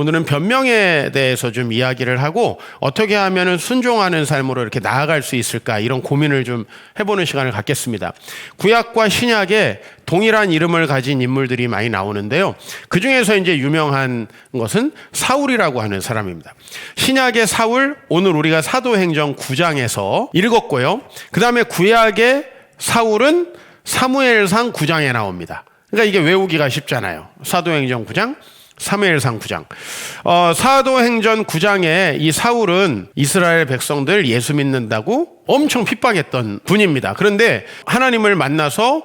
오늘은 변명에 대해서 좀 이야기를 하고 어떻게 하면은 순종하는 삶으로 이렇게 나아갈 수 있을까 이런 고민을 좀 해보는 시간을 갖겠습니다. 구약과 신약에 동일한 이름을 가진 인물들이 많이 나오는데요. 그 중에서 이제 유명한 것은 사울이라고 하는 사람입니다. 신약의 사울, 오늘 우리가 사도행전 9장에서 읽었고요. 그 다음에 구약의 사울은 사무엘상 9장에 나옵니다. 그러니까 이게 외우기가 쉽잖아요. 사도행전 9장, 사무엘상 9장. 사도행전 9장에 이 사울은 이스라엘 백성들 예수 믿는다고 엄청 핍박했던 분입니다. 그런데 하나님을 만나서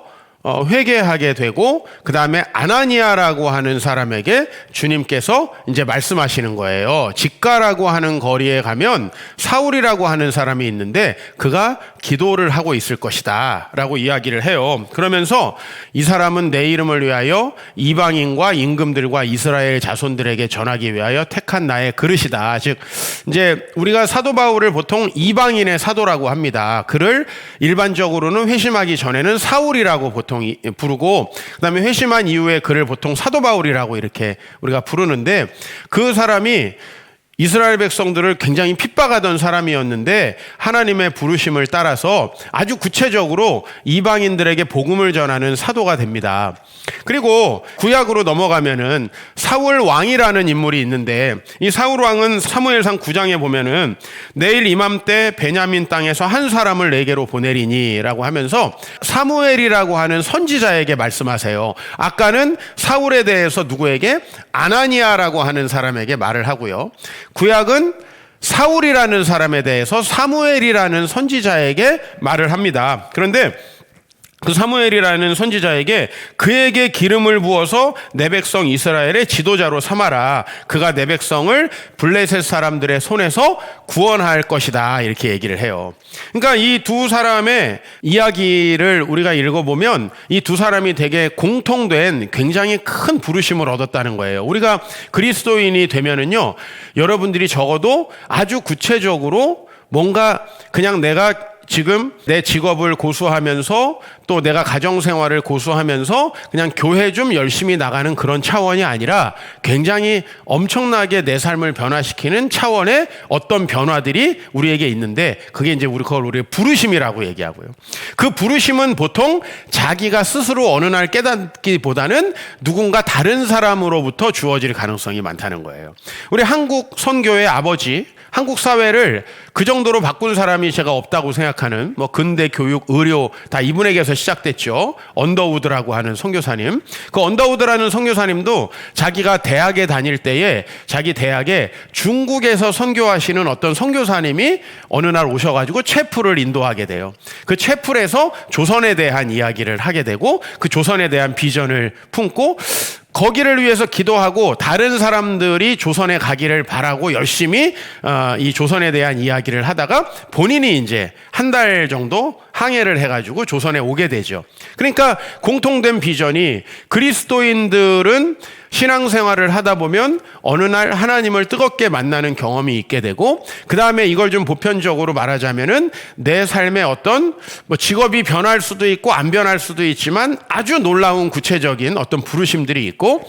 회개하게 되고 그 다음에 아나니아라고 하는 사람에게 주님께서 이제 말씀하시는 거예요. 직가라고 하는 거리에 가면 사울이라고 하는 사람이 있는데 그가 기도를 하고 있을 것이다 라고 이야기를 해요. 그러면서 이 사람은 내 이름을 위하여 이방인과 임금들과 이스라엘 자손들에게 전하기 위하여 택한 나의 그릇이다. 즉 이제 우리가 사도 바울을 보통 이방인의 사도라고 합니다. 그를 일반적으로는 회심하기 전에는 사울이라고 보통 부르고 그다음에 회심한 이후에 그를 보통 사도 바울이라고 이렇게 우리가 부르는데 그 사람이 이스라엘 백성들을 굉장히 핍박하던 사람이었는데 하나님의 부르심을 따라서 아주 구체적으로 이방인들에게 복음을 전하는 사도가 됩니다. 그리고 구약으로 넘어가면은 사울 왕이라는 인물이 있는데 이 사울 왕은 사무엘상 9장에 보면은 내일 이맘때 베냐민 땅에서 한 사람을 내게로 보내리니 라고 하면서 사무엘이라고 하는 선지자에게 말씀하세요. 아까는 사울에 대해서 누구에게? 아나니아라고 하는 사람에게 말을 하고요. 구약은 사울이라는 사람에 대해서 사무엘이라는 선지자에게 말을 합니다. 그런데 그 사무엘이라는 선지자에게 그에게 기름을 부어서 내 백성 이스라엘의 지도자로 삼아라. 그가 내 백성을 블레셋 사람들의 손에서 구원할 것이다. 이렇게 얘기를 해요. 그러니까 이 두 사람의 이야기를 우리가 읽어보면 이 두 사람이 되게 공통된 굉장히 큰 부르심을 얻었다는 거예요. 우리가 그리스도인이 되면은요, 여러분들이 적어도 아주 구체적으로 뭔가 그냥 내가 지금 내 직업을 고수하면서 또 내가 가정생활을 고수하면서 그냥 교회 좀 열심히 나가는 그런 차원이 아니라 굉장히 엄청나게 내 삶을 변화시키는 차원의 어떤 변화들이 우리에게 있는데 그게 이제 그걸 우리 부르심이라고 얘기하고요. 그 부르심은 보통 자기가 스스로 어느 날 깨닫기보다는 누군가 다른 사람으로부터 주어질 가능성이 많다는 거예요. 우리 한국 선교의 아버지, 한국 사회를 그 정도로 바꾼 사람이 제가 없다고 생각하는 뭐 근대 교육, 의료 다 이분에게서 시작됐죠. 언더우드라고 하는 선교사님. 그 언더우드라는 선교사님도 자기가 대학에 다닐 때에 자기 대학에 중국에서 선교하시는 어떤 선교사님이 어느 날 오셔가지고 채플을 인도하게 돼요. 그 채플에서 조선에 대한 이야기를 하게 되고 그 조선에 대한 비전을 품고 거기를 위해서 기도하고 다른 사람들이 조선에 가기를 바라고 열심히 이 조선에 대한 이야기를 하다가 본인이 이제 한 달 정도 항해를 해가지고 조선에 오게 되죠. 그러니까 공통된 비전이 그리스도인들은 신앙생활을 하다 보면 어느 날 하나님을 뜨겁게 만나는 경험이 있게 되고 그 다음에 이걸 좀 보편적으로 말하자면은 내 삶의 어떤 뭐 직업이 변할 수도 있고 안 변할 수도 있지만 아주 놀라운 구체적인 어떤 부르심들이 있고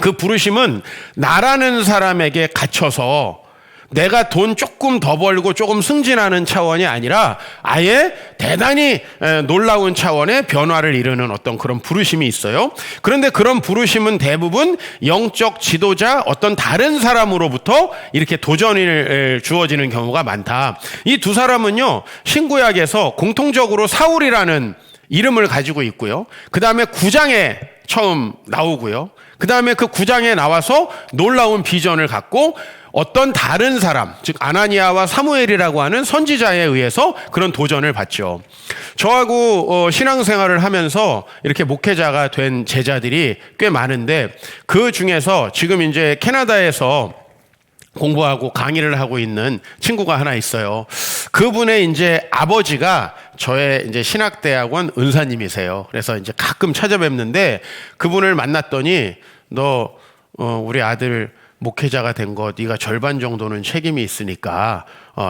그 부르심은 나라는 사람에게 갇혀서 내가 돈 조금 더 벌고 조금 승진하는 차원이 아니라 아예 대단히 놀라운 차원의 변화를 이루는 어떤 그런 부르심이 있어요. 그런데 그런 부르심은 대부분 영적 지도자 어떤 다른 사람으로부터 이렇게 도전이 주어지는 경우가 많다. 이 두 사람은요, 신구약에서 공통적으로 사울이라는 이름을 가지고 있고요. 그 다음에 9장에 처음 나오고요. 그 다음에 그 9장에 나와서 놀라운 비전을 갖고 어떤 다른 사람, 즉 아나니아와 사무엘이라고 하는 선지자에 의해서 그런 도전을 받죠. 저하고 신앙생활을 하면서 이렇게 목회자가 된 제자들이 꽤 많은데 그 중에서 지금 이제 캐나다에서 공부하고 강의를 하고 있는 친구가 하나 있어요. 그분의 이제 아버지가 저의 이제 신학대학원 은사님이세요. 그래서 이제 가끔 찾아뵙는데 그분을 만났더니 너 우리 아들 목회자가 된 거 네가 절반 정도는 책임이 있으니까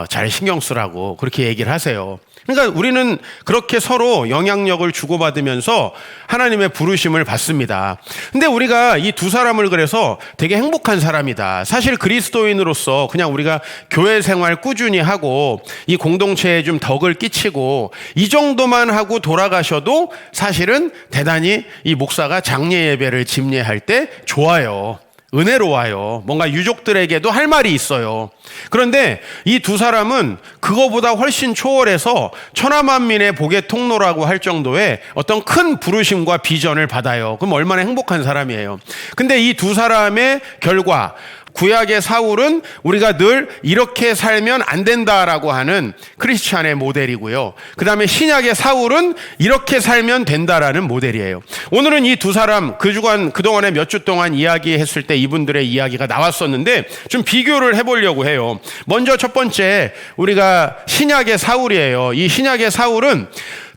잘 신경 쓰라고 그렇게 얘기를 하세요. 그러니까 우리는 그렇게 서로 영향력을 주고받으면서 하나님의 부르심을 받습니다. 근데 우리가 이 두 사람을 그래서 되게 행복한 사람이다. 사실 그리스도인으로서 그냥 우리가 교회 생활 꾸준히 하고 이 공동체에 좀 덕을 끼치고 이 정도만 하고 돌아가셔도 사실은 대단히 이 목사가 장례 예배를 집례할 때 좋아요. 은혜로워요. 뭔가 유족들에게도 할 말이 있어요. 그런데 이 두 사람은 그거보다 훨씬 초월해서 천하만민의 복의 통로라고 할 정도의 어떤 큰 부르심과 비전을 받아요. 그럼 얼마나 행복한 사람이에요. 근데 이 두 사람의 결과, 구약의 사울은 우리가 늘 이렇게 살면 안 된다라고 하는 크리스찬의 모델이고요. 그 다음에 신약의 사울은 이렇게 살면 된다라는 모델이에요. 오늘은 이 두 사람 그동안에 몇 주 동안 이야기했을 때 이분들의 이야기가 나왔었는데 좀 비교를 해보려고 해요. 먼저 첫 번째 우리가 신약의 사울이에요. 이 신약의 사울은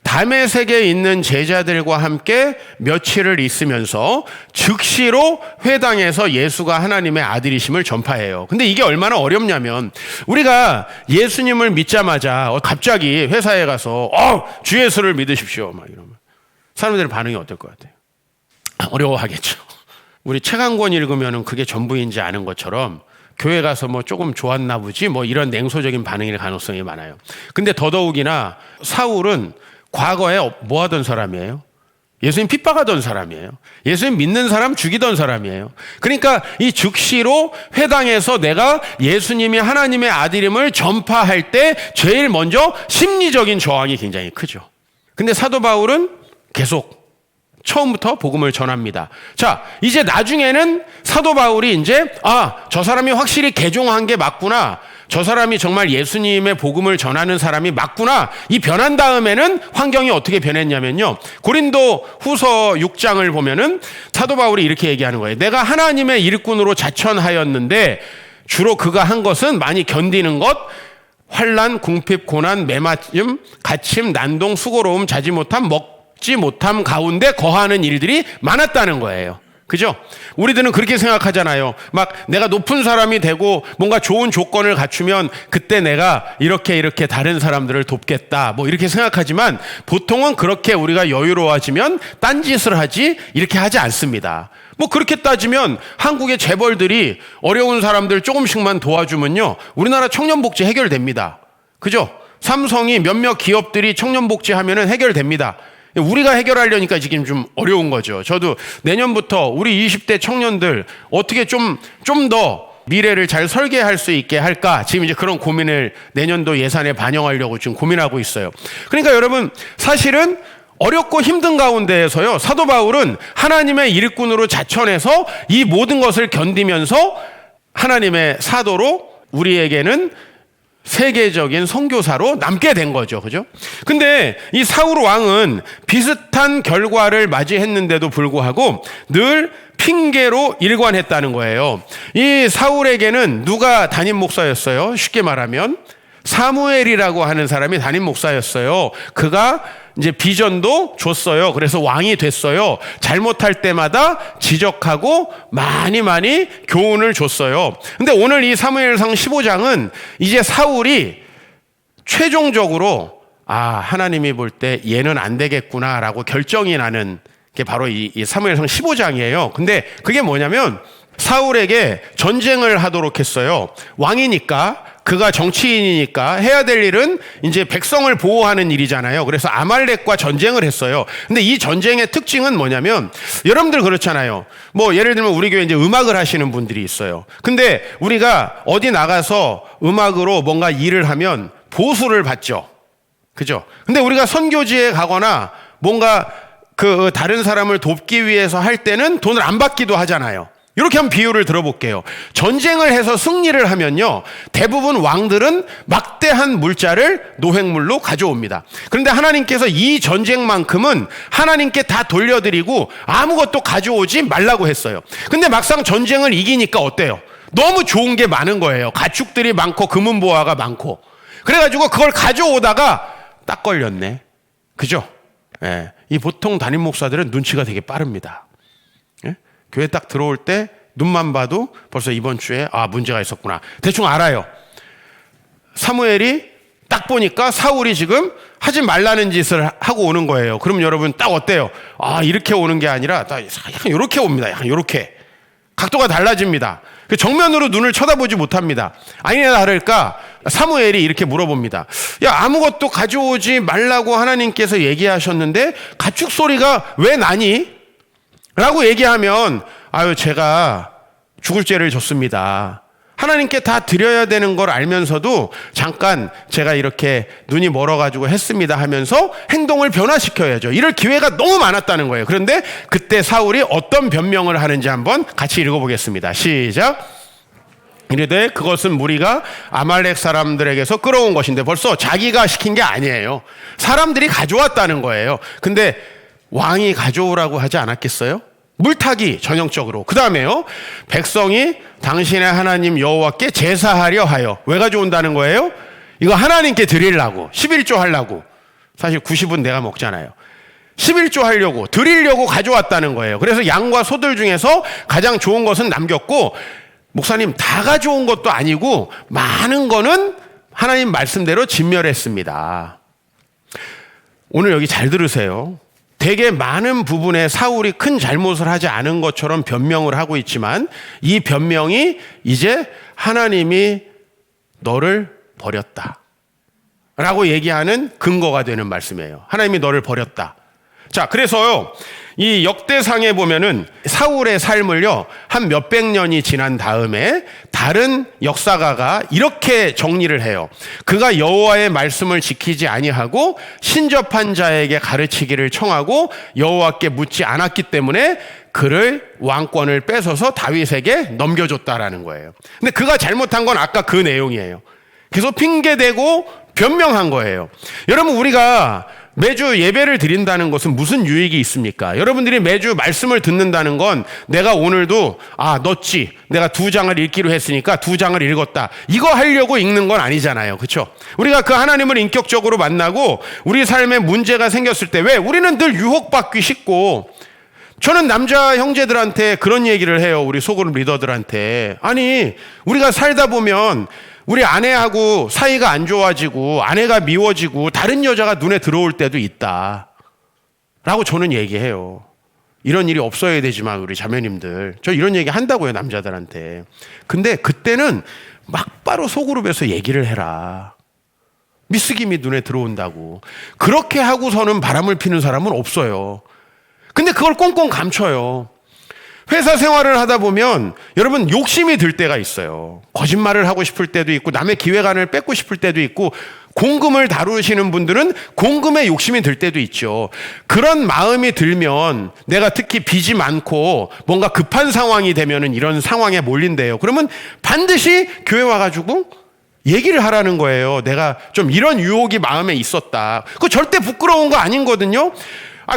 다메섹에 있는 제자들과 함께 며칠을 있으면서 즉시로 회당에서 예수가 하나님의 아들이심을 전파해요. 근데 이게 얼마나 어렵냐면 우리가 예수님을 믿자마자 갑자기 회사에 가서 주 예수를 믿으십시오 막 이러면 사람들의 반응이 어떨 것 같아요? 어려워하겠죠. 우리 책 한 권 읽으면 그게 전부인지 아는 것처럼 교회 가서 뭐 조금 좋았나 보지 뭐 이런 냉소적인 반응일 가능성이 많아요. 근데 더더욱이나 사울은 과거에 뭐 하던 사람이에요? 예수님 핍박하던 사람이에요. 예수님 믿는 사람 죽이던 사람이에요. 그러니까 이 즉시로 회당에서 내가 예수님이 하나님의 아들임을 전파할 때 제일 먼저 심리적인 저항이 굉장히 크죠. 근데 사도 바울은 계속 처음부터 복음을 전합니다. 자, 이제 나중에는 사도 바울이 이제 저 사람이 확실히 개종한 게 맞구나. 저 사람이 정말 예수님의 복음을 전하는 사람이 맞구나. 이 변한 다음에는 환경이 어떻게 변했냐면요. 고린도 후서 6장을 보면은 사도 바울이 이렇게 얘기하는 거예요. 내가 하나님의 일꾼으로 자천하였는데 주로 그가 한 것은 많이 견디는 것, 환난, 궁핍, 고난, 매맞음, 갇힘, 난동, 수고로움, 자지 못함, 먹지 못함 가운데 거하는 일들이 많았다는 거예요. 그죠? 우리들은 그렇게 생각하잖아요. 막 내가 높은 사람이 되고 뭔가 좋은 조건을 갖추면 그때 내가 이렇게 다른 사람들을 돕겠다. 뭐 이렇게 생각하지만 보통은 그렇게 우리가 여유로워지면 딴짓을 하지 이렇게 하지 않습니다. 뭐 그렇게 따지면 한국의 재벌들이 어려운 사람들 조금씩만 도와주면요. 우리나라 청년복지 해결됩니다. 그죠? 삼성이 몇몇 기업들이 청년복지 하면은 해결됩니다. 우리가 해결하려니까 지금 좀 어려운 거죠. 저도 내년부터 우리 20대 청년들 어떻게 좀 더 미래를 잘 설계할 수 있게 할까? 지금 이제 그런 고민을 내년도 예산에 반영하려고 지금 고민하고 있어요. 그러니까 여러분 사실은 어렵고 힘든 가운데에서요. 사도 바울은 하나님의 일꾼으로 자천해서 이 모든 것을 견디면서 하나님의 사도로 우리에게는 세계적인 선교사로 남게 된 거죠. 그죠? 근데 이 사울 왕은 비슷한 결과를 맞이했는데도 불구하고 늘 핑계로 일관했다는 거예요. 이 사울에게는 누가 담임 목사였어요? 쉽게 말하면 사무엘이라고 하는 사람이 담임 목사였어요. 그가 이제 비전도 줬어요. 그래서 왕이 됐어요. 잘못할 때마다 지적하고 많이 교훈을 줬어요. 근데 오늘 이 사무엘상 15장은 이제 사울이 최종적으로 하나님이 볼 때 얘는 안 되겠구나라고 결정이 나는 게 바로 이 사무엘상 15장이에요. 근데 그게 뭐냐면 사울에게 전쟁을 하도록 했어요. 왕이니까 그가 정치인이니까 해야 될 일은 이제 백성을 보호하는 일이잖아요. 그래서 아말렉과 전쟁을 했어요. 근데 이 전쟁의 특징은 뭐냐면 여러분들 그렇잖아요. 뭐 예를 들면 우리 교회 이제 음악을 하시는 분들이 있어요. 근데 우리가 어디 나가서 음악으로 뭔가 일을 하면 보수를 받죠. 그죠? 근데 우리가 선교지에 가거나 뭔가 그 다른 사람을 돕기 위해서 할 때는 돈을 안 받기도 하잖아요. 이렇게 한번 비유를 들어볼게요. 전쟁을 해서 승리를 하면요. 대부분 왕들은 막대한 물자를 노획물로 가져옵니다. 그런데 하나님께서 이 전쟁만큼은 하나님께 다 돌려드리고 아무것도 가져오지 말라고 했어요. 근데 막상 전쟁을 이기니까 어때요? 너무 좋은 게 많은 거예요. 가축들이 많고 금은보화가 많고. 그래가지고 그걸 가져오다가 딱 걸렸네. 그죠? 이 보통 담임 목사들은 눈치가 되게 빠릅니다. 교회 딱 들어올 때 눈만 봐도 벌써 이번 주에 문제가 있었구나. 대충 알아요. 사무엘이 딱 보니까 사울이 지금 하지 말라는 짓을 하고 오는 거예요. 그럼 여러분 딱 어때요? 이렇게 오는 게 아니라 약간 이렇게 옵니다. 약간 이렇게. 각도가 달라집니다. 정면으로 눈을 쳐다보지 못합니다. 아니나 다를까 사무엘이 이렇게 물어봅니다. 야, 아무것도 가져오지 말라고 하나님께서 얘기하셨는데 가축 소리가 왜 나니? 라고 얘기하면 제가 죽을 죄를 졌습니다. 하나님께 다 드려야 되는 걸 알면서도 잠깐 제가 이렇게 눈이 멀어가지고 했습니다 하면서 행동을 변화시켜야죠. 이럴 기회가 너무 많았다는 거예요. 그런데 그때 사울이 어떤 변명을 하는지 한번 같이 읽어보겠습니다. 시작. 이르되 그것은 무리가 아말렉 사람들에게서 끌어온 것인데, 벌써 자기가 시킨 게 아니에요. 사람들이 가져왔다는 거예요. 근데 왕이 가져오라고 하지 않았겠어요? 물타기 전형적으로. 그 다음에요, 백성이 당신의 하나님 여호와께 제사하려 하여. 왜 가져온다는 거예요? 이거 하나님께 드리려고, 11조 하려고. 사실 90은 내가 먹잖아요. 11조 하려고, 드리려고 가져왔다는 거예요. 그래서 양과 소들 중에서 가장 좋은 것은 남겼고, 목사님 다 가져온 것도 아니고 많은 거는 하나님 말씀대로 진멸했습니다. 오늘 여기 잘 들으세요. 되게 많은 부분에 사울이 큰 잘못을 하지 않은 것처럼 변명을 하고 있지만, 이 변명이 이제 하나님이 너를 버렸다 라고 얘기하는 근거가 되는 말씀이에요. 하나님이 너를 버렸다. 자, 그래서요, 이 역대상에 보면은 사울의 삶을요, 한 몇백 년이 지난 다음에 다른 역사가가 이렇게 정리를 해요. 그가 여호와의 말씀을 지키지 아니하고 신접한 자에게 가르치기를 청하고 여호와께 묻지 않았기 때문에 그를 왕권을 뺏어서 다윗에게 넘겨줬다라는 거예요. 근데 그가 잘못한 건 아까 그 내용이에요. 계속 핑계대고 변명한 거예요. 여러분, 우리가 매주 예배를 드린다는 것은 무슨 유익이 있습니까? 여러분들이 매주 말씀을 듣는다는 건 내가 오늘도 넣었지, 내가 2장을 읽기로 했으니까 2장을 읽었다, 이거 하려고 읽는 건 아니잖아요. 그렇죠? 우리가 그 하나님을 인격적으로 만나고 우리 삶에 문제가 생겼을 때, 왜 우리는 늘 유혹받기 쉽고, 저는 남자 형제들한테 그런 얘기를 해요. 우리 소그룹 리더들한테. 아니, 우리가 살다 보면 우리 아내하고 사이가 안 좋아지고 아내가 미워지고 다른 여자가 눈에 들어올 때도 있다 라고 저는 얘기해요. 이런 일이 없어야 되지만 우리 자매님들, 저 이런 얘기 한다고요, 남자들한테. 근데 그때는 막바로 소그룹에서 얘기를 해라. 미스김이 눈에 들어온다고. 그렇게 하고서는 바람을 피는 사람은 없어요. 근데 그걸 꽁꽁 감춰요. 회사 생활을 하다 보면 여러분 욕심이 들 때가 있어요. 거짓말을 하고 싶을 때도 있고, 남의 기획안을 뺏고 싶을 때도 있고, 공금을 다루시는 분들은 공금에 욕심이 들 때도 있죠. 그런 마음이 들면, 내가 특히 빚이 많고 뭔가 급한 상황이 되면은 이런 상황에 몰린대요. 그러면 반드시 교회 와가지고 얘기를 하라는 거예요. 내가 좀 이런 유혹이 마음에 있었다. 그거 절대 부끄러운 거 아니거든요.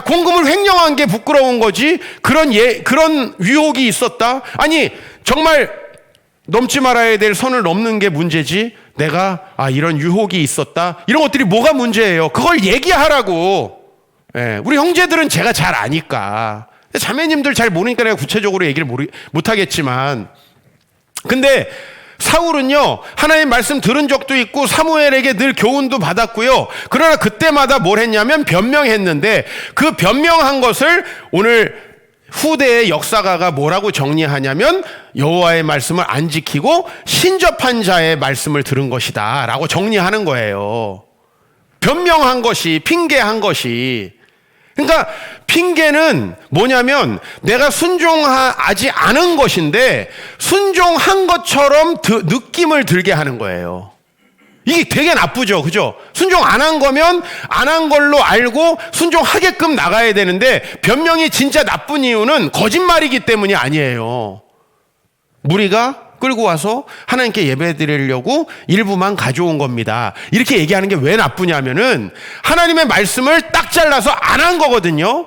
공금을 횡령한 게 부끄러운 거지, 그런 유혹이 있었다? 아니, 정말 넘지 말아야 될 선을 넘는 게 문제지, 내가 이런 유혹이 있었다, 이런 것들이 뭐가 문제예요? 그걸 얘기하라고. 우리 형제들은 제가 잘 아니까, 자매님들 잘 모르니까 내가 구체적으로 얘기를 못하겠지만, 근데 사울은요, 하나님 말씀 들은 적도 있고 사무엘에게 늘 교훈도 받았고요. 그러나 그때마다 뭘 했냐면 변명했는데, 그 변명한 것을 오늘 후대의 역사가가 뭐라고 정리하냐면, 여호와의 말씀을 안 지키고 신접한 자의 말씀을 들은 것이다 라고 정리하는 거예요. 변명한 것이, 핑계한 것이. 그러니까 핑계는 뭐냐면, 내가 순종하지 않은 것인데 순종한 것처럼 느낌을 들게 하는 거예요. 이게 되게 나쁘죠, 그죠? 순종 안 한 거면 안 한 걸로 알고 순종하게끔 나가야 되는데, 변명이 진짜 나쁜 이유는 거짓말이기 때문이 아니에요. 무리가 끌고 와서 하나님께 예배드리려고 일부만 가져온 겁니다, 이렇게 얘기하는 게 왜 나쁘냐면은, 하나님의 말씀을 딱 잘라서 안 한 거거든요.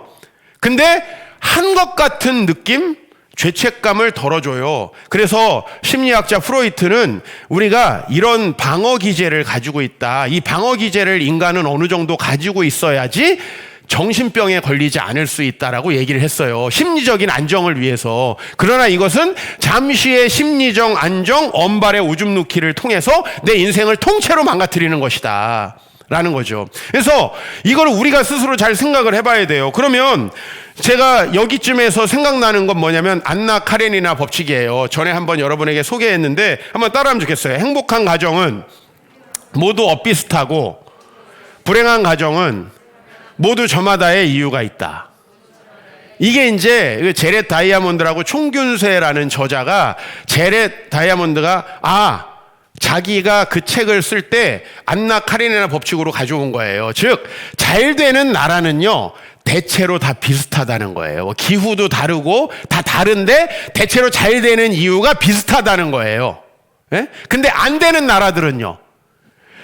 근데 한 것 같은 느낌, 죄책감을 덜어줘요. 그래서 심리학자 프로이트는 우리가 이런 방어 기제를 가지고 있다, 이 방어 기제를 인간은 어느 정도 가지고 있어야지 정신병에 걸리지 않을 수 있다라고 얘기를 했어요. 심리적인 안정을 위해서. 그러나 이것은 잠시의 심리적 안정, 엄발의 오줌 누기를 통해서 내 인생을 통째로 망가뜨리는 것이다 라는 거죠. 그래서 이걸 우리가 스스로 잘 생각을 해봐야 돼요. 그러면 제가 여기쯤에서 생각나는 건 뭐냐면 안나 카레니나 법칙이에요. 전에 한번 여러분에게 소개했는데 한번 따라하면 좋겠어요. 행복한 가정은 모두 엇비슷하고 불행한 가정은 모두 저마다의 이유가 있다. 이게 이제 제렛 다이아몬드라고 총균세라는 저자가 제렛 다이아몬드가 자기가 그 책을 쓸 때 안나 카레니나 법칙으로 가져온 거예요. 즉 잘 되는 나라는요 대체로 다 비슷하다는 거예요. 기후도 다르고 다 다른데 대체로 잘 되는 이유가 비슷하다는 거예요. 예? 근데 안 되는 나라들은요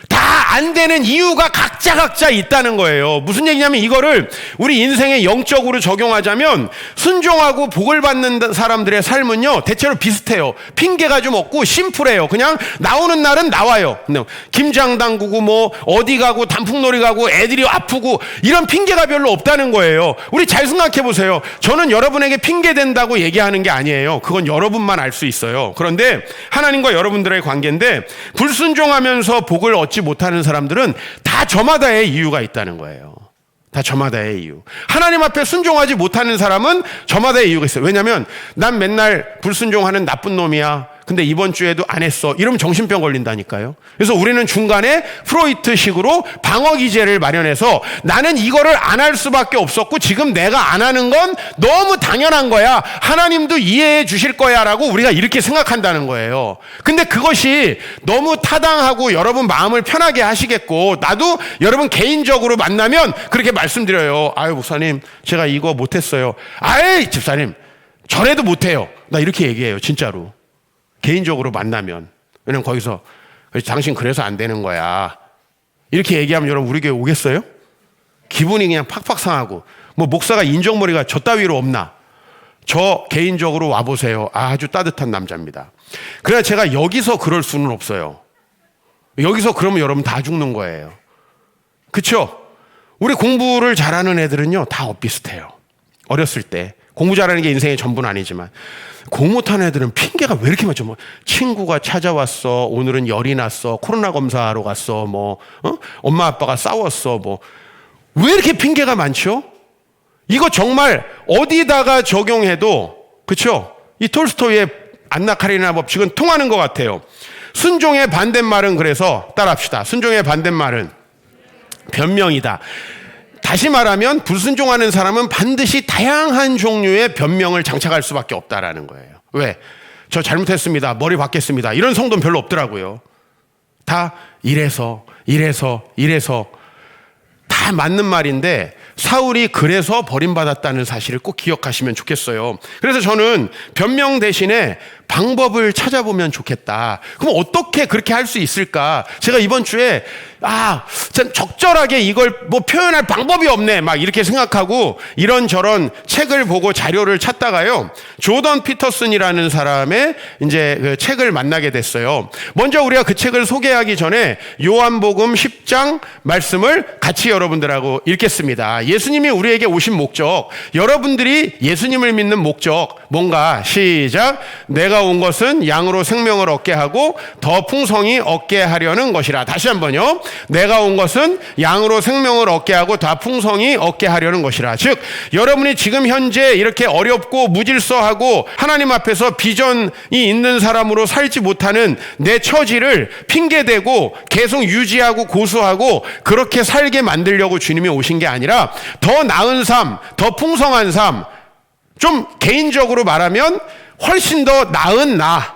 다 안 되는 이유가 각자 있다는 거예요. 무슨 얘기냐면 이거를 우리 인생에 영적으로 적용하자면 순종하고 복을 받는 사람들의 삶은요 대체로 비슷해요. 핑계가 좀 없고 심플해요. 그냥 나오는 날은 나와요. 김장 담그고 뭐 어디 가고 단풍놀이 가고 애들이 아프고 이런 핑계가 별로 없다는 거예요. 우리 잘 생각해 보세요. 저는 여러분에게 핑계 된다고 얘기하는 게 아니에요. 그건 여러분만 알 수 있어요. 그런데 하나님과 여러분들의 관계인데 불순종하면서 복을 얻지 못하는 사람들은 다 저마다의 이유가 있다는 거예요. 다 저마다의 이유. 하나님 앞에 순종하지 못하는 사람은 저마다의 이유가 있어요. 왜냐하면 난 맨날 불순종하는 나쁜 놈이야. 근데 이번 주에도 안 했어. 이러면 정신병 걸린다니까요. 그래서 우리는 중간에 프로이트식으로 방어 기제를 마련해서 나는 이거를 안 할 수밖에 없었고 지금 내가 안 하는 건 너무 당연한 거야. 하나님도 이해해 주실 거야 라고 우리가 이렇게 생각한다는 거예요. 근데 그것이 너무 타당하고 여러분 마음을 편하게 하시겠고 나도 여러분 개인적으로 만나면 그렇게 말씀드려요. 아유 목사님 제가 이거 못했어요. 아이 집사님 전에도 못해요. 나 이렇게 얘기해요. 진짜로. 개인적으로 만나면. 왜냐면 거기서 당신 그래서 안 되는 거야 이렇게 얘기하면 여러분 우리 교회 오겠어요? 기분이 그냥 팍팍 상하고 뭐 목사가 인정머리가 저 따위로 없나? 저 개인적으로 와보세요. 아주 따뜻한 남자입니다. 그러나 제가 여기서 그럴 수는 없어요. 여기서 그러면 여러분 다 죽는 거예요. 그쵸? 우리 공부를 잘하는 애들은요 다 엇비슷해요. 어렸을 때 공부 잘하는 게 인생의 전부는 아니지만 공부 못하는 애들은 핑계가 왜 이렇게 많죠? 뭐 친구가 찾아왔어, 오늘은 열이 났어, 코로나 검사하러 갔어, 엄마 아빠가 싸웠어, 왜 이렇게 핑계가 많죠? 이거 정말 어디다가 적용해도 그렇죠? 이 톨스토이의 안나 카레니나 법칙은 통하는 것 같아요. 순종의 반대말은 그래서 따라합시다. 순종의 반대말은 변명이다. 다시 말하면 불순종하는 사람은 반드시 다양한 종류의 변명을 장착할 수밖에 없다라는 거예요. 왜? 저 잘못했습니다. 머리 받겠습니다. 이런 성도는 별로 없더라고요. 다 이래서 다 맞는 말인데 사울이 그래서 버림받았다는 사실을 꼭 기억하시면 좋겠어요. 그래서 저는 변명 대신에 방법을 찾아보면 좋겠다. 그럼 어떻게 그렇게 할 수 있을까? 제가 이번 주에 참 적절하게 이걸 표현할 방법이 없네 막 이렇게 생각하고 이런저런 책을 보고 자료를 찾다가요 조던 피터슨이라는 사람의 이제 그 책을 만나게 됐어요. 먼저 우리가 그 책을 소개하기 전에 요한복음 10장 말씀을 같이 여러분들하고 읽겠습니다. 예수님이 우리에게 오신 목적, 여러분들이 예수님을 믿는 목적 뭔가 시작. 내가 온 것은 양으로 생명을 얻게 하고 더 풍성히 얻게 하려는 것이라. 다시 한번요. 내가 온 것은 양으로 생명을 얻게 하고 더 풍성히 얻게 하려는 것이라. 즉 여러분이 지금 현재 이렇게 어렵고 무질서하고 하나님 앞에서 비전이 있는 사람으로 살지 못하는 내 처지를 핑계대고 계속 유지하고 고수하고 그렇게 살게 만들려고 주님이 오신 게 아니라 더 나은 삶, 더 풍성한 삶, 좀 개인적으로 말하면 훨씬 더 나은 나,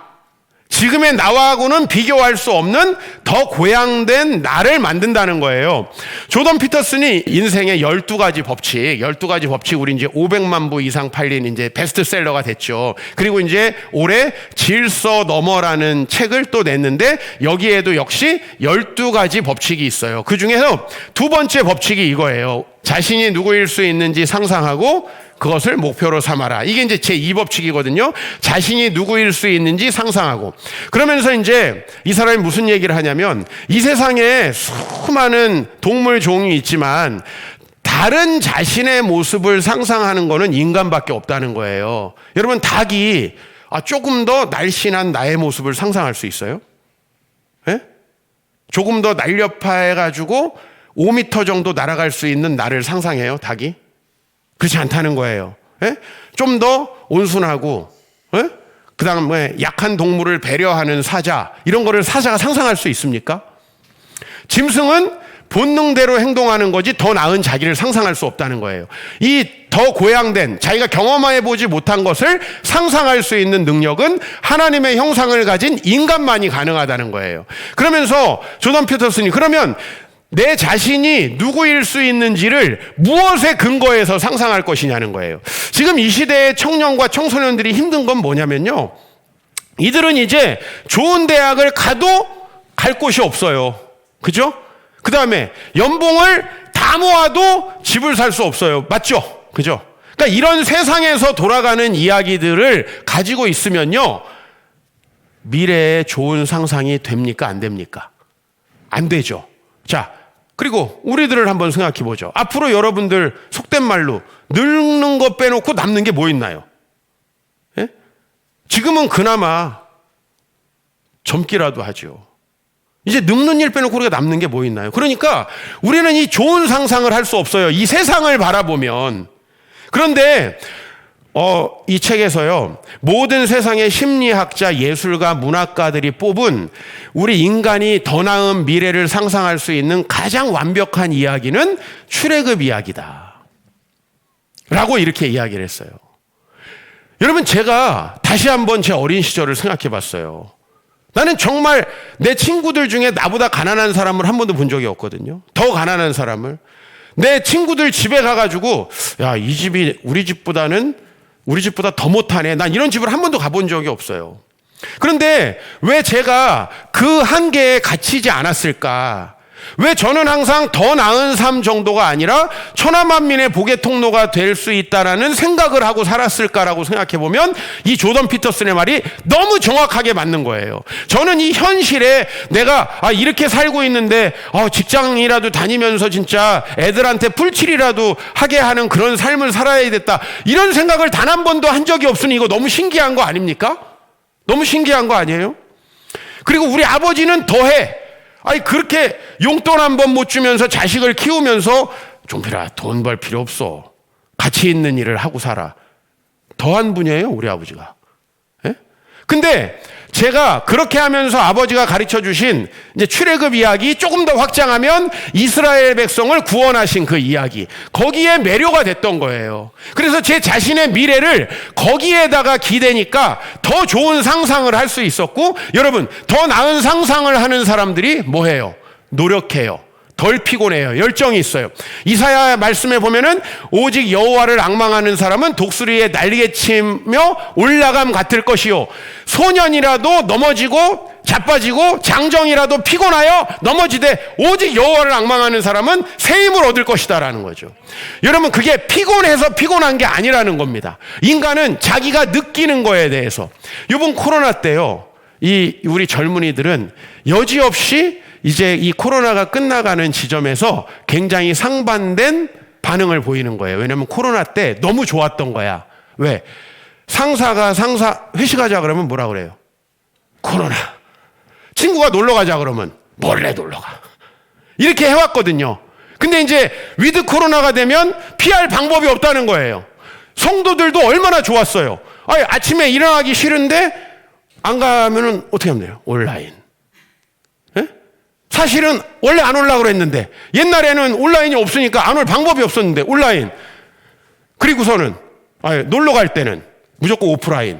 지금의 나하고는 비교할 수 없는 더 고양된 나를 만든다는 거예요. 조던 피터슨이 인생의 12가지 법칙 우리 이제 500만 부 이상 팔린 이제 베스트셀러가 됐죠. 그리고 이제 올해 질서 너머라는 책을 또 냈는데 여기에도 역시 12가지 법칙이 있어요. 그 중에서 두 번째 법칙이 이거예요. 자신이 누구일 수 있는지 상상하고 그것을 목표로 삼아라. 이게 이제 제2법칙이거든요. 자신이 누구일 수 있는지 상상하고. 그러면서 이제 이 사람이 무슨 얘기를 하냐면 이 세상에 수많은 동물 종이 있지만 다 다른 자신의 모습을 상상하는 거는 인간밖에 없다는 거예요. 여러분, 닭이 조금 더 날씬한 나의 모습을 상상할 수 있어요? 예? 조금 더 날렵해가지고 5m 정도 날아갈 수 있는 나를 상상해요, 닭이? 그렇지 않다는 거예요. 예? 좀 더 온순하고, 예? 그 다음에 약한 동물을 배려하는 사자, 이런 거를 사자가 상상할 수 있습니까? 짐승은 본능대로 행동하는 거지 더 나은 자기를 상상할 수 없다는 거예요. 이 더 고양된, 자기가 경험해 보지 못한 것을 상상할 수 있는 능력은 하나님의 형상을 가진 인간만이 가능하다는 거예요. 그러면서 조던 피터슨이, 그러면 내 자신이 누구일 수 있는지를 무엇에 근거해서 상상할 것이냐는 거예요. 지금 이 시대의 청년과 청소년들이 힘든 건 뭐냐면요, 이들은 이제 좋은 대학을 가도 갈 곳이 없어요. 그죠? 그 다음에 연봉을 다 모아도 집을 살 수 없어요. 맞죠? 그죠? 그러니까 이런 세상에서 돌아가는 이야기들을 가지고 있으면요, 미래에 좋은 상상이 됩니까? 안 됩니까? 안 되죠. 자, 그리고 우리들을 한번 생각해 보죠. 앞으로 여러분들 속된 말로 늙는 거 빼놓고 남는 게 뭐 있나요? 예? 지금은 그나마 젊기라도 하죠. 이제 늙는 일 빼놓고 우리가 남는 게 뭐 있나요? 그러니까 우리는 이 좋은 상상을 할 수 없어요. 이 세상을 바라보면. 그런데 이 책에서요, 모든 세상의 심리학자, 예술가, 문학가들이 뽑은 우리 인간이 더 나은 미래를 상상할 수 있는 가장 완벽한 이야기는 출애굽 이야기다 라고 이렇게 이야기를 했어요. 여러분, 제가 다시 한번 제 어린 시절을 생각해 봤어요. 나는 정말 내 친구들 중에 나보다 가난한 사람을 한 번도 본 적이 없거든요. 더 가난한 사람을. 내 친구들 집에 가가지고, 야, 이 집이 우리 집보다 더 못하네. 난 이런 집을 한 번도 가본 적이 없어요. 그런데 왜 제가 그 한계에 갇히지 않았을까? 왜 저는 항상 더 나은 삶 정도가 아니라 천하만민의 복의 통로가 될 수 있다라는 생각을 하고 살았을까라고 생각해보면 이 조던 피터슨의 말이 너무 정확하게 맞는 거예요. 저는 이 현실에 내가 이렇게 살고 있는데 직장이라도 다니면서 진짜 애들한테 풀칠이라도 하게 하는 그런 삶을 살아야 됐다, 이런 생각을 단 한 번도 한 적이 없으니 이거 너무 신기한 거 아닙니까? 너무 신기한 거 아니에요? 그리고 우리 아버지는 더해. 그렇게 용돈 한 번 못 주면서 자식을 키우면서, 종필아, 돈 벌 필요 없어. 가치 있는 일을 하고 살아. 더한 분이에요, 우리 아버지가. 예? 근데 제가 그렇게 하면서 아버지가 가르쳐 주신 이제 출애굽 이야기 조금 더 확장하면 이스라엘 백성을 구원하신 그 이야기, 거기에 매료가 됐던 거예요. 그래서 제 자신의 미래를 거기에다가 기대니까 더 좋은 상상을 할 수 있었고, 여러분, 더 나은 상상을 하는 사람들이 뭐 해요? 노력해요. 덜 피곤해요. 열정이 있어요. 이사야 말씀에 보면은 오직 여호와를 앙망하는 사람은 독수리의 날개치며 올라감 같을 것이요, 소년이라도 넘어지고 자빠지고 장정이라도 피곤하여 넘어지되 오직 여호와를 앙망하는 사람은 새 힘을 얻을 것이다라는 거죠. 여러분, 그게 피곤해서 피곤한 게 아니라는 겁니다. 인간은 자기가 느끼는 거에 대해서. 이번 코로나 때요, 우리 젊은이들은 여지없이 이제 이 코로나가 끝나가는 지점에서 굉장히 상반된 반응을 보이는 거예요. 왜냐하면 코로나 때 너무 좋았던 거야. 왜? 상사가 회식하자 그러면 뭐라 그래요? 코로나. 친구가 놀러 가자 그러면 몰래 놀러 가. 이렇게 해왔거든요. 근데 이제 위드 코로나가 되면 피할 방법이 없다는 거예요. 성도들도 얼마나 좋았어요. 아침에 일어나기 싫은데 안 가면은 어떻게 하면 돼요? 온라인. 사실은 원래 안 오려고 그랬는데, 옛날에는 온라인이 없으니까 안 올 방법이 없었는데 온라인. 그리고서는 놀러 갈 때는 무조건 오프라인.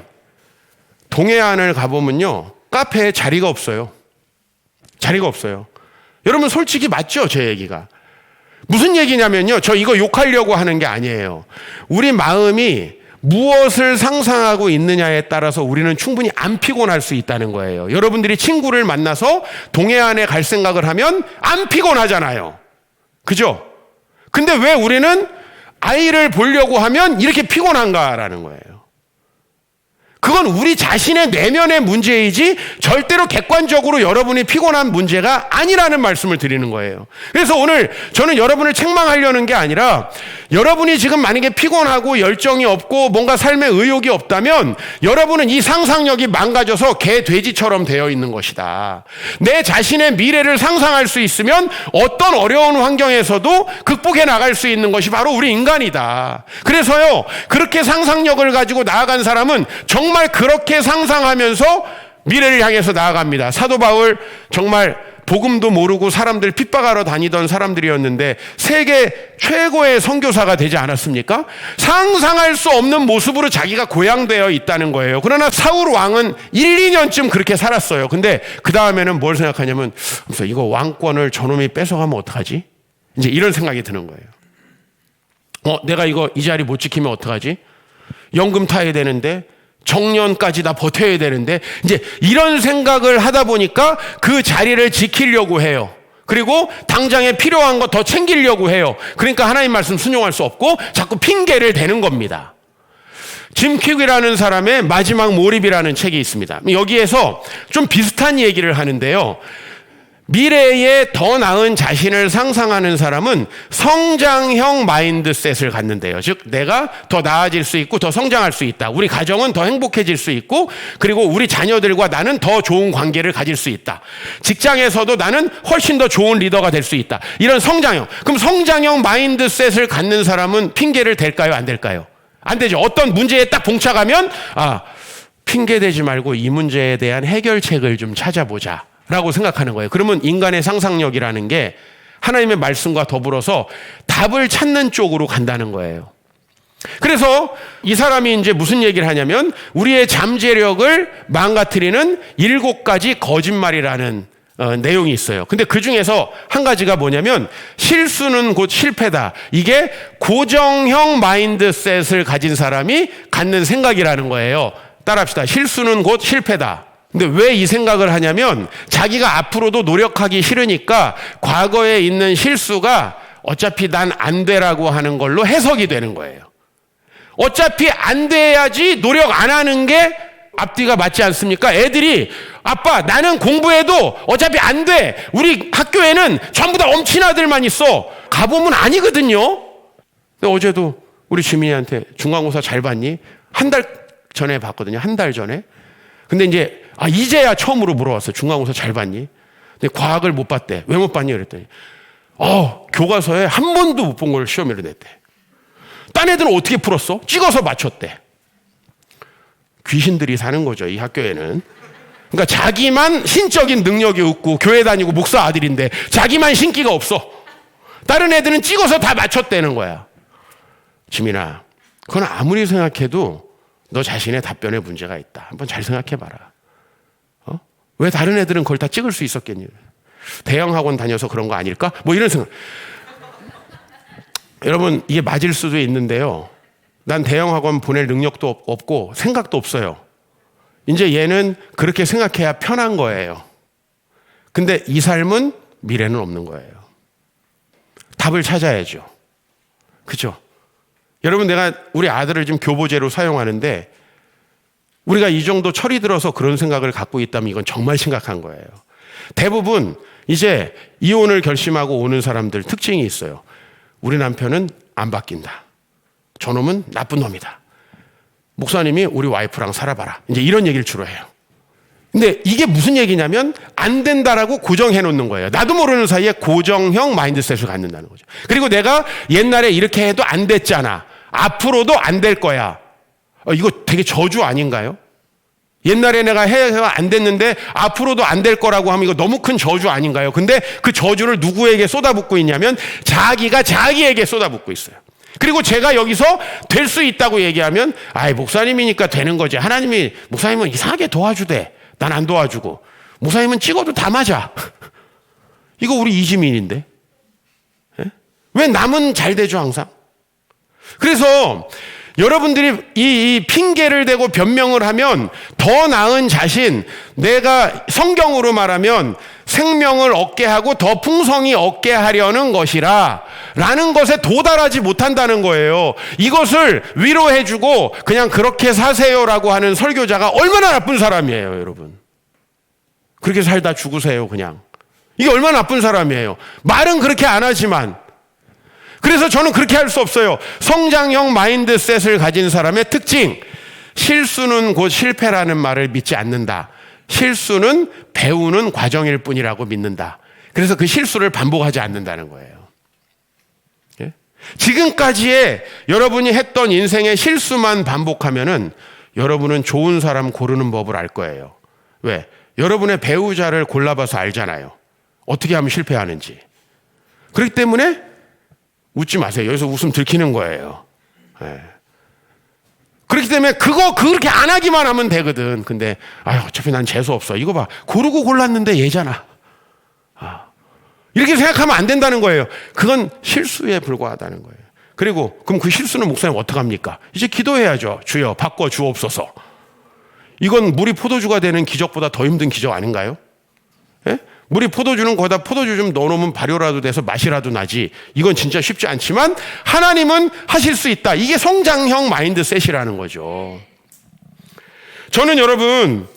동해안을 가보면요, 카페에 자리가 없어요. 자리가 없어요. 여러분, 솔직히 맞죠? 제 얘기가. 무슨 얘기냐면요, 저 이거 욕하려고 하는 게 아니에요. 우리 마음이 무엇을 상상하고 있느냐에 따라서 우리는 충분히 안 피곤할 수 있다는 거예요. 여러분들이 친구를 만나서 동해안에 갈 생각을 하면 안 피곤하잖아요. 그죠? 근데 왜 우리는 아이를 보려고 하면 이렇게 피곤한가라는 거예요. 그건 우리 자신의 내면의 문제이지 절대로 객관적으로 여러분이 피곤한 문제가 아니라는 말씀을 드리는 거예요. 그래서 오늘 저는 여러분을 책망하려는 게 아니라 여러분이 지금 만약에 피곤하고 열정이 없고 뭔가 삶에 의욕이 없다면 여러분은 이 상상력이 망가져서 개, 돼지처럼 되어 있는 것이다. 내 자신의 미래를 상상할 수 있으면 어떤 어려운 환경에서도 극복해 나갈 수 있는 것이 바로 우리 인간이다. 그래서요, 그렇게 상상력을 가지고 나아간 사람은 정말 그렇게 상상하면서 미래를 향해서 나아갑니다. 사도 바울 정말 복음도 모르고 사람들 핍박하러 다니던 사람들이었는데 세계 최고의 선교사가 되지 않았습니까? 상상할 수 없는 모습으로 자기가 고양되어 있다는 거예요. 그러나 사울 왕은 1, 2년쯤 그렇게 살았어요. 근데 그 다음에는 뭘 생각하냐면 이거 왕권을 저놈이 뺏어가면 어떡하지? 이제 이런 생각이 드는 거예요. 내가 이거 이 자리 못 지키면 어떡하지? 연금 타야 되는데 정년까지 다 버텨야 되는데 이제 이런 생각을 하다 보니까 그 자리를 지키려고 해요. 그리고 당장에 필요한 거 더 챙기려고 해요. 그러니까 하나님 말씀 순종할 수 없고 자꾸 핑계를 대는 겁니다. 짐 퀵이라는 사람의 마지막 몰입이라는 책이 있습니다. 여기에서 좀 비슷한 얘기를 하는데요. 미래에 더 나은 자신을 상상하는 사람은 성장형 마인드셋을 갖는데요. 즉 내가 더 나아질 수 있고 더 성장할 수 있다. 우리 가정은 더 행복해질 수 있고 그리고 우리 자녀들과 나는 더 좋은 관계를 가질 수 있다. 직장에서도 나는 훨씬 더 좋은 리더가 될 수 있다. 이런 성장형. 그럼 성장형 마인드셋을 갖는 사람은 핑계를 댈까요? 안 댈까요? 안 되죠. 어떤 문제에 딱 봉착하면 핑계대지 말고 이 문제에 대한 해결책을 좀 찾아보자 라고 생각하는 거예요. 그러면 인간의 상상력이라는 게 하나님의 말씀과 더불어서 답을 찾는 쪽으로 간다는 거예요. 그래서 이 사람이 이제 무슨 얘기를 하냐면 우리의 잠재력을 망가뜨리는 7가지 거짓말이라는 내용이 있어요. 근데 그 중에서 한 가지가 뭐냐면 실수는 곧 실패다. 이게 고정형 마인드셋을 가진 사람이 갖는 생각이라는 거예요. 따라합시다. 실수는 곧 실패다. 근데 왜 이 생각을 하냐면 자기가 앞으로도 노력하기 싫으니까 과거에 있는 실수가 어차피 난 안 되라고 하는 걸로 해석이 되는 거예요. 어차피 안 돼야지 노력 안 하는 게 앞뒤가 맞지 않습니까? 애들이 아빠 나는 공부해도 어차피 안 돼. 우리 학교에는 전부 다 엄친아들만 있어. 가보면 아니거든요. 근데 어제도 우리 지민이한테 중간고사 잘 봤니? 한 달 전에 봤거든요. 한 달 전에. 근데 이제 이제야 처음으로 물어봤어. 중간고사 잘 봤니? 근데 과학을 못 봤대. 왜 못 봤니? 그랬더니 교과서에 한 번도 못 본 걸 시험에를 냈대. 딴 애들은 어떻게 풀었어? 찍어서 맞췄대. 귀신들이 사는 거죠, 이 학교에는. 그러니까 자기만 신적인 능력이 없고 교회 다니고 목사 아들인데 자기만 신기가 없어. 다른 애들은 찍어서 다 맞췄다는 거야. 지민아, 그건 아무리 생각해도 너 자신의 답변에 문제가 있다. 한번 잘 생각해봐라. 왜 다른 애들은 그걸 다 찍을 수 있었겠니? 대형 학원 다녀서 그런 거 아닐까? 뭐 이런 생각. 여러분, 이게 맞을 수도 있는데요. 난 대형 학원 보낼 능력도 없고 생각도 없어요. 이제 얘는 그렇게 생각해야 편한 거예요. 근데 이 삶은 미래는 없는 거예요. 답을 찾아야죠. 그죠? 여러분, 내가 우리 아들을 지금 교보제로 사용하는데 우리가 이 정도 철이 들어서 그런 생각을 갖고 있다면 이건 정말 심각한 거예요. 대부분 이제 이혼을 결심하고 오는 사람들 특징이 있어요. 우리 남편은 안 바뀐다. 저놈은 나쁜 놈이다. 목사님이 우리 와이프랑 살아봐라. 이제 이런 얘기를 주로 해요. 근데 이게 무슨 얘기냐면 안 된다라고 고정해 놓는 거예요. 나도 모르는 사이에 고정형 마인드셋을 갖는다는 거죠. 그리고 내가 옛날에 이렇게 해도 안 됐잖아. 앞으로도 안 될 거야. 이거 되게 저주 아닌가요? 옛날에 내가 해가 안 됐는데 앞으로도 안 될 거라고 하면 이거 너무 큰 저주 아닌가요? 근데 그 저주를 누구에게 쏟아붓고 있냐면 자기가 자기에게 쏟아붓고 있어요. 그리고 제가 여기서 될 수 있다고 얘기하면 목사님이니까 되는 거지. 하나님이 목사님은 이상하게 도와주대. 난 안 도와주고. 목사님은 찍어도 다 맞아. 이거 우리 이지민인데. 왜 남은 잘 되죠 항상? 그래서 여러분들이 이 핑계를 대고 변명을 하면 더 나은 자신, 내가 성경으로 말하면 생명을 얻게 하고 더 풍성히 얻게 하려는 것이라 라는 것에 도달하지 못한다는 거예요. 이것을 위로해주고 그냥 그렇게 사세요라고 하는 설교자가 얼마나 나쁜 사람이에요, 여러분. 그렇게 살다 죽으세요, 그냥. 이게 얼마나 나쁜 사람이에요. 말은 그렇게 안 하지만. 그래서 저는 그렇게 할 수 없어요. 성장형 마인드셋을 가진 사람의 특징. 실수는 곧 실패라는 말을 믿지 않는다. 실수는 배우는 과정일 뿐이라고 믿는다. 그래서 그 실수를 반복하지 않는다는 거예요. 예? 지금까지의 여러분이 했던 인생의 실수만 반복하면은 여러분은 좋은 사람 고르는 법을 알 거예요. 왜? 여러분의 배우자를 골라봐서 알잖아요. 어떻게 하면 실패하는지. 그렇기 때문에 웃지 마세요. 여기서 웃음 들키는 거예요. 예. 그렇기 때문에 그렇게 안 하기만 하면 되거든. 근데 어차피 난 재수 없어. 이거 봐. 고르고 골랐는데 얘잖아. 이렇게 생각하면 안 된다는 거예요. 그건 실수에 불과하다는 거예요. 그리고 그럼 그 실수는 목사님 어떡합니까? 이제 기도해야죠. 주여 바꿔 주옵소서. 이건 물이 포도주가 되는 기적보다 더 힘든 기적 아닌가요? 예? 물이 포도주는 거기다 포도주 좀 넣어놓으면 발효라도 돼서 맛이라도 나지. 이건 진짜 쉽지 않지만 하나님은 하실 수 있다. 이게 성장형 마인드셋이라는 거죠. 저는 여러분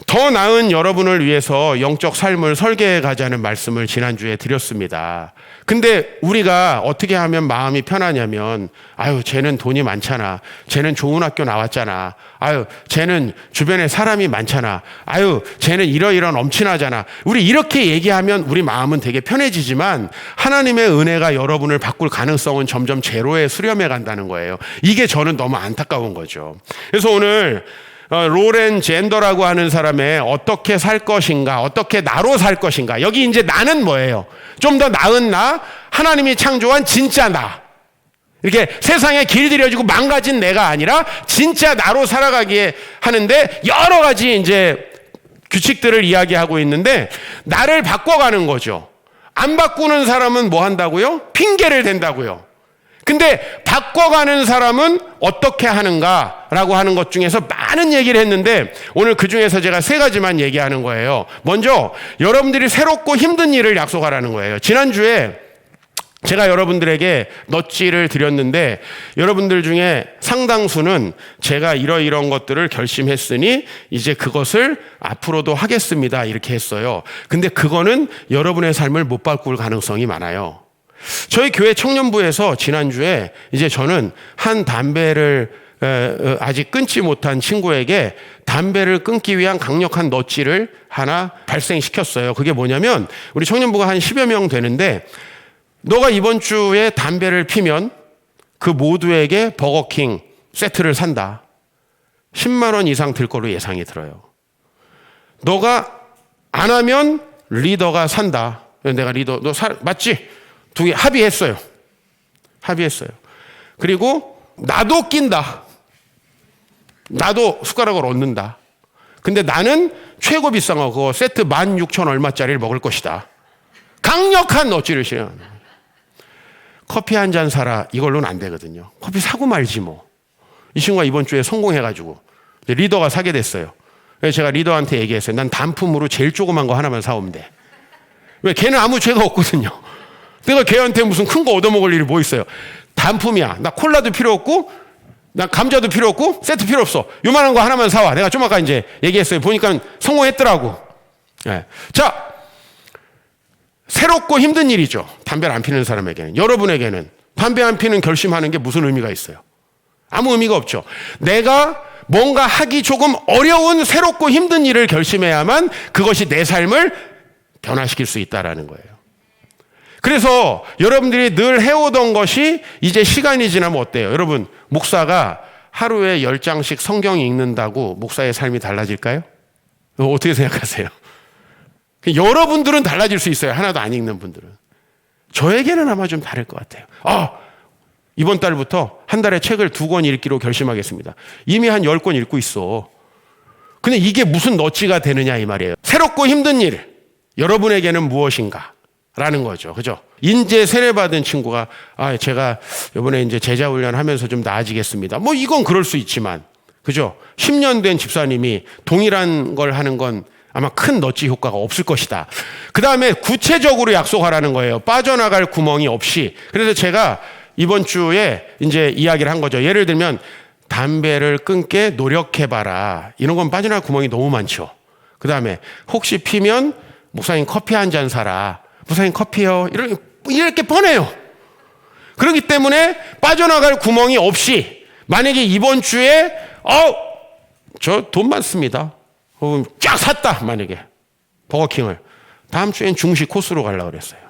더 나은 여러분을 위해서 영적 삶을 설계해 가자는 말씀을 지난주에 드렸습니다. 근데 우리가 어떻게 하면 마음이 편하냐면 쟤는 돈이 많잖아. 쟤는 좋은 학교 나왔잖아. 쟤는 주변에 사람이 많잖아. 쟤는 이러이런 엄친하잖아. 우리 이렇게 얘기하면 우리 마음은 되게 편해지지만 하나님의 은혜가 여러분을 바꿀 가능성은 점점 제로에 수렴해 간다는 거예요. 이게 저는 너무 안타까운 거죠. 그래서 오늘 로렌 젠더라고 하는 사람의 어떻게 살 것인가, 어떻게 나로 살 것인가. 여기 이제 나는 뭐예요? 좀 더 나은 나, 하나님이 창조한 진짜 나. 이렇게 세상에 길들여지고 망가진 내가 아니라 진짜 나로 살아가기에 하는데 여러 가지 이제 규칙들을 이야기하고 있는데 나를 바꿔가는 거죠. 안 바꾸는 사람은 뭐 한다고요? 핑계를 댄다고요. 근데 바꿔가는 사람은 어떻게 하는가라고 하는 것 중에서 많은 얘기를 했는데 오늘 그 중에서 제가 3가지만 얘기하는 거예요. 먼저 여러분들이 새롭고 힘든 일을 약속하라는 거예요. 지난주에 제가 여러분들에게 넛지를 드렸는데 여러분들 중에 상당수는 제가 이런 것들을 결심했으니 이제 그것을 앞으로도 하겠습니다 이렇게 했어요. 근데 그거는 여러분의 삶을 못 바꿀 가능성이 많아요. 저희 교회 청년부에서 지난주에 이제 저는 한 담배를 아직 끊지 못한 친구에게 담배를 끊기 위한 강력한 넛지를 하나 발생시켰어요. 그게 뭐냐면 우리 청년부가 한 10여 명 되는데 너가 이번 주에 담배를 피면 그 모두에게 버거킹 세트를 산다. 10만 원 이상 들 거로 예상이 들어요. 너가 안 하면 리더가 산다. 내가 리더 맞지? 2개 합의했어요. 그리고 나도 낀다. 나도 숟가락을 얻는다. 근데 나는 최고 비싼 거 그거 세트 16,000 얼마짜리를 먹을 것이다. 강력한 넛지를 실행하는 거예요. 커피 한 잔 사라 이걸로는 안 되거든요. 커피 사고 말지 뭐. 이 친구가 이번 주에 성공해가지고 리더가 사게 됐어요. 그래서 제가 리더한테 얘기했어요. 난 단품으로 제일 조그만 거 하나만 사오면 돼. 왜? 걔는 아무 죄가 없거든요. 내가 걔한테 무슨 큰 거 얻어먹을 일이 뭐 있어요. 단품이야. 나 콜라도 필요 없고 나 감자도 필요 없고 세트 필요 없어. 요만한 거 하나만 사와. 내가 좀 아까 이제 얘기했어요. 보니까 성공했더라고. 네. 자, 새롭고 힘든 일이죠. 담배를 안 피는 사람에게는. 여러분에게는 담배 안 피는 결심하는 게 무슨 의미가 있어요? 아무 의미가 없죠. 내가 뭔가 하기 조금 어려운 새롭고 힘든 일을 결심해야만 그것이 내 삶을 변화시킬 수 있다라는 거예요. 그래서 여러분들이 늘 해오던 것이 이제 시간이 지나면 어때요? 여러분, 목사가 하루에 10장씩 성경 읽는다고 목사의 삶이 달라질까요? 어떻게 생각하세요? 여러분들은 달라질 수 있어요. 하나도 안 읽는 분들은. 저에게는 아마 좀 다를 것 같아요. 이번 달부터 한 달에 책을 2권 읽기로 결심하겠습니다. 이미 한 10권 읽고 있어. 근데 이게 무슨 넛지가 되느냐 이 말이에요. 새롭고 힘든 일, 여러분에게는 무엇인가? 라는 거죠. 그죠? 인재 세례받은 친구가, 제가 이번에 이제 제자 훈련하면서 좀 나아지겠습니다. 이건 그럴 수 있지만, 그죠? 10년 된 집사님이 동일한 걸 하는 건 아마 큰 넛지 효과가 없을 것이다. 그 다음에 구체적으로 약속하라는 거예요. 빠져나갈 구멍이 없이. 그래서 제가 이번 주에 이제 이야기를 한 거죠. 예를 들면 담배를 끊게 노력해봐라. 이런 건 빠져나갈 구멍이 너무 많죠. 그 다음에 혹시 피면 목사님 커피 한 잔 사라. 목사님 커피요. 이렇게 뻔해요. 그렇기 때문에 빠져나갈 구멍이 없이 만약에 이번 주에 저 돈 많습니다. 쫙 샀다. 만약에 버거킹을 다음 주엔 중식 코스로 가려고 그랬어요.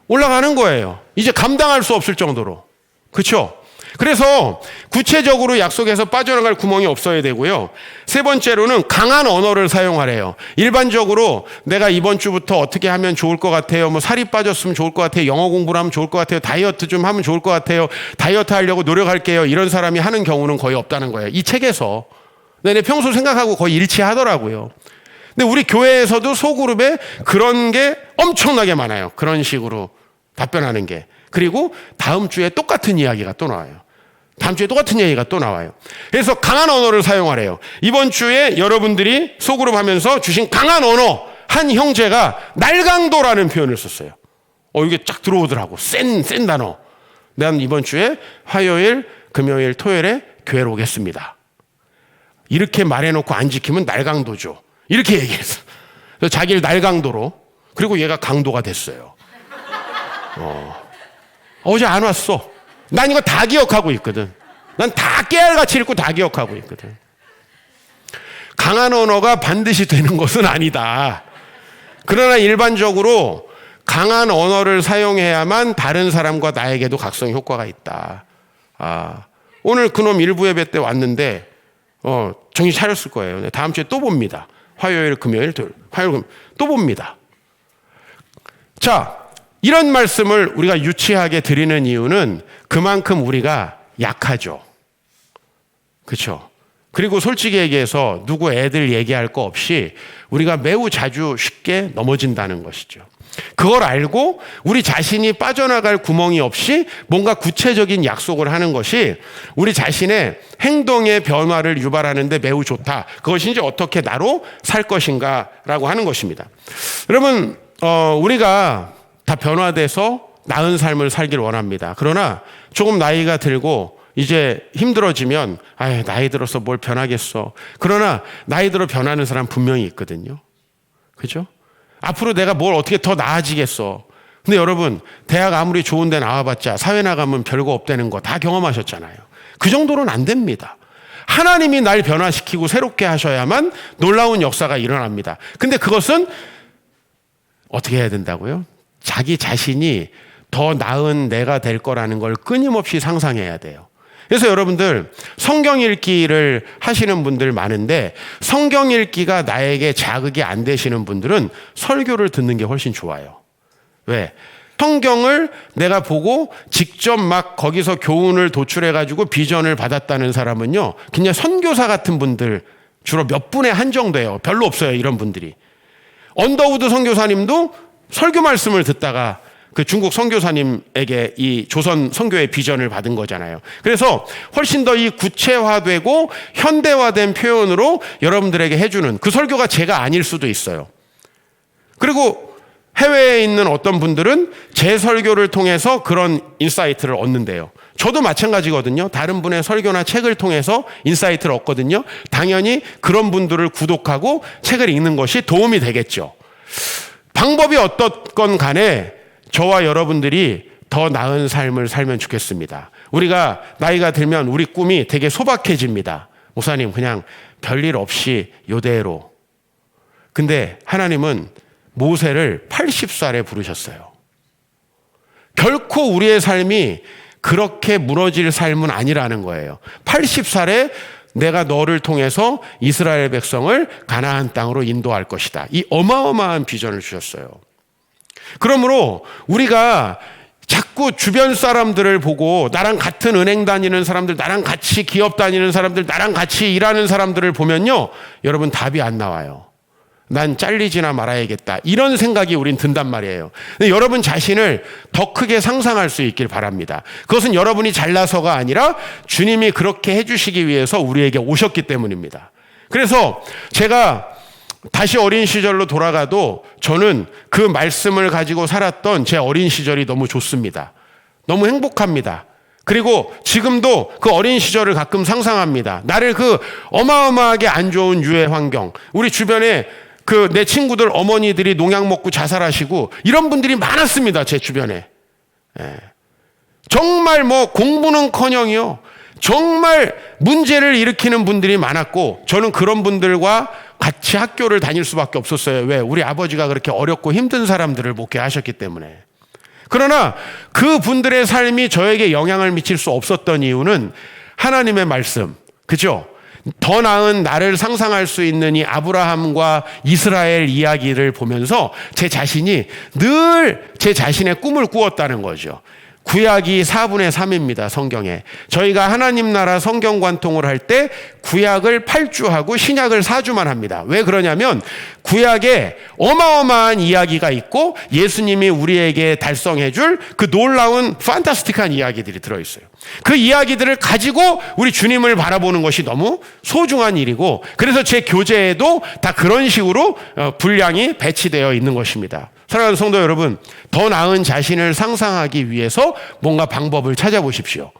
올라가는 거예요. 이제 감당할 수 없을 정도로. 그렇죠? 그래서 구체적으로 약속에서 빠져나갈 구멍이 없어야 되고요. 세 번째로는 강한 언어를 사용하래요. 일반적으로 내가 이번 주부터 어떻게 하면 좋을 것 같아요. 뭐 살이 빠졌으면 좋을 것 같아요. 영어 공부를 하면 좋을 것 같아요. 다이어트 좀 하면 좋을 것 같아요. 다이어트 하려고 노력할게요. 이런 사람이 하는 경우는 거의 없다는 거예요. 이 책에서. 내 평소 생각하고 거의 일치하더라고요. 근데 우리 교회에서도 소그룹에 그런 게 엄청나게 많아요. 그런 식으로 답변하는 게. 그리고 다음 주에 똑같은 이야기가 또 나와요. 다음 주에 똑같은 얘기가 또 나와요. 그래서 강한 언어를 사용하래요. 이번 주에 여러분들이 소그룹 하면서 주신 강한 언어, 한 형제가 날강도라는 표현을 썼어요. 이게 쫙 들어오더라고. 센 단어. 난 이번 주에 화요일, 금요일, 토요일에 교회로 오겠습니다. 이렇게 말해놓고 안 지키면 날강도죠. 이렇게 얘기했어. 그래서 자기를 날강도로. 그리고 얘가 강도가 됐어요. 어제 안 왔어. 난 이거 다 기억하고 있거든. 난 다 깨알같이 읽고 다 기억하고 있거든. 강한 언어가 반드시 되는 것은 아니다. 그러나 일반적으로 강한 언어를 사용해야만 다른 사람과 나에게도 각성 효과가 있다. 오늘 그놈 일부 예배 때 왔는데 정신 차렸을 거예요. 다음 주에 또 봅니다. 화요일, 금요일, 토요일. 화요일, 금요일 또 봅니다. 자, 이런 말씀을 우리가 유치하게 드리는 이유는 그만큼 우리가 약하죠. 그렇죠? 그리고 솔직히 얘기해서 누구 애들 얘기할 거 없이 우리가 매우 자주 쉽게 넘어진다는 것이죠. 그걸 알고 우리 자신이 빠져나갈 구멍이 없이 뭔가 구체적인 약속을 하는 것이 우리 자신의 행동의 변화를 유발하는 데 매우 좋다. 그것이 이제 어떻게 나로 살 것인가라고 하는 것입니다. 여러분, 우리가 다 변화돼서 나은 삶을 살길 원합니다. 그러나 조금 나이가 들고 이제 힘들어지면 나이 들어서 뭘 변하겠어. 그러나 나이 들어 변하는 사람 분명히 있거든요. 그죠? 앞으로 내가 뭘 어떻게 더 나아지겠어. 근데 여러분, 대학 아무리 좋은 데 나와봤자 사회 나가면 별거 없다는 거 다 경험하셨잖아요. 그 정도는 안 됩니다. 하나님이 날 변화시키고 새롭게 하셔야만 놀라운 역사가 일어납니다. 근데 그것은 어떻게 해야 된다고요? 자기 자신이 더 나은 내가 될 거라는 걸 끊임없이 상상해야 돼요. 그래서 여러분들 성경 읽기를 하시는 분들 많은데 성경 읽기가 나에게 자극이 안 되시는 분들은 설교를 듣는 게 훨씬 좋아요. 왜? 성경을 내가 보고 직접 막 거기서 교훈을 도출해가지고 비전을 받았다는 사람은요, 그냥 선교사 같은 분들 주로 몇 분에 한정돼요. 별로 없어요, 이런 분들이. 언더우드 선교사님도 설교 말씀을 듣다가 그 중국 선교사님에게 이 조선 선교의 비전을 받은 거잖아요. 그래서 훨씬 더 이 구체화되고 현대화된 표현으로 여러분들에게 해주는 그 설교가 제가 아닐 수도 있어요. 그리고 해외에 있는 어떤 분들은 제 설교를 통해서 그런 인사이트를 얻는데요. 저도 마찬가지거든요. 다른 분의 설교나 책을 통해서 인사이트를 얻거든요. 당연히 그런 분들을 구독하고 책을 읽는 것이 도움이 되겠죠. 방법이 어떻건 간에 저와 여러분들이 더 나은 삶을 살면 좋겠습니다. 우리가 나이가 들면 우리 꿈이 되게 소박해집니다. 목사님, 그냥 별일 없이 요대로. 근데 하나님은 모세를 80살에 부르셨어요. 결코 우리의 삶이 그렇게 무너질 삶은 아니라는 거예요. 80살에 내가 너를 통해서 이스라엘 백성을 가나안 땅으로 인도할 것이다. 이 어마어마한 비전을 주셨어요. 그러므로 우리가 자꾸 주변 사람들을 보고 나랑 같은 은행 다니는 사람들, 나랑 같이 기업 다니는 사람들, 나랑 같이 일하는 사람들을 보면요, 여러분 답이 안 나와요. 난 잘리지나 말아야겠다. 이런 생각이 우린 든단 말이에요. 근데 여러분 자신을 더 크게 상상할 수 있길 바랍니다. 그것은 여러분이 잘나서가 아니라 주님이 그렇게 해주시기 위해서 우리에게 오셨기 때문입니다. 그래서 제가 다시 어린 시절로 돌아가도 저는 그 말씀을 가지고 살았던 제 어린 시절이 너무 좋습니다. 너무 행복합니다. 그리고 지금도 그 어린 시절을 가끔 상상합니다. 나를 그 어마어마하게 안 좋은 유해 환경, 우리 주변에 그 내 친구들 어머니들이 농약 먹고 자살하시고 이런 분들이 많았습니다. 제 주변에. 정말 뭐 공부는커녕이요. 정말 문제를 일으키는 분들이 많았고 저는 그런 분들과 같이 학교를 다닐 수밖에 없었어요. 왜? 우리 아버지가 그렇게 어렵고 힘든 사람들을 목회하셨기 때문에. 그러나 그 분들의 삶이 저에게 영향을 미칠 수 없었던 이유는 하나님의 말씀, 그죠? 더 나은 나를 상상할 수 있는 이 아브라함과 이스라엘 이야기를 보면서 제 자신이 늘 제 자신의 꿈을 꾸었다는 거죠. 구약이 4분의 3입니다. 성경에. 저희가 하나님 나라 성경 관통을 할 때 구약을 8주하고 신약을 4주만 합니다. 왜 그러냐면 구약에 어마어마한 이야기가 있고 예수님이 우리에게 달성해 줄 그 놀라운 판타스틱한 이야기들이 들어있어요. 그 이야기들을 가지고 우리 주님을 바라보는 것이 너무 소중한 일이고 그래서 제 교재에도 다 그런 식으로 분량이 배치되어 있는 것입니다. 사랑하는 성도 여러분, 더 나은 자신을 상상하기 위해서 뭔가 방법을 찾아보십시오.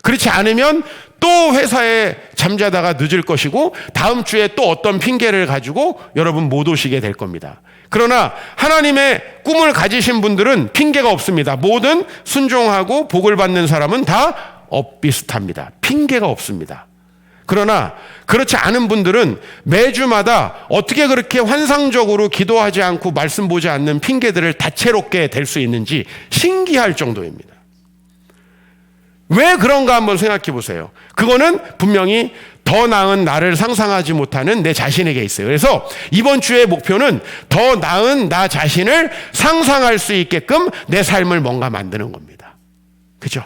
그렇지 않으면 또 회사에 잠자다가 늦을 것이고 다음 주에 또 어떤 핑계를 가지고 여러분 못 오시게 될 겁니다. 그러나 하나님의 꿈을 가지신 분들은 핑계가 없습니다. 모든 순종하고 복을 받는 사람은 다 엇비슷합니다. 핑계가 없습니다. 그러나 그렇지 않은 분들은 매주마다 어떻게 그렇게 환상적으로 기도하지 않고 말씀 보지 않는 핑계들을 다채롭게 댈 수 있는지 신기할 정도입니다. 왜 그런가 한번 생각해 보세요. 그거는 분명히 더 나은 나를 상상하지 못하는 내 자신에게 있어요. 그래서 이번 주의 목표는 더 나은 나 자신을 상상할 수 있게끔 내 삶을 뭔가 만드는 겁니다. 그죠?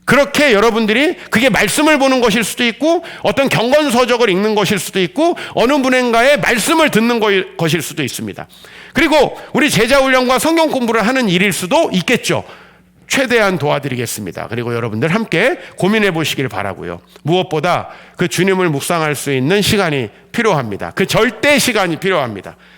그렇게 여러분들이 그게 말씀을 보는 것일 수도 있고 어떤 경건서적을 읽는 것일 수도 있고 어느 분인가의 말씀을 듣는 것일 수도 있습니다. 그리고 우리 제자훈련과 성경 공부를 하는 일일 수도 있겠죠. 최대한 도와드리겠습니다. 그리고 여러분들 함께 고민해 보시길 바라고요. 무엇보다 그 주님을 묵상할 수 있는 시간이 필요합니다. 그 절대 시간이 필요합니다.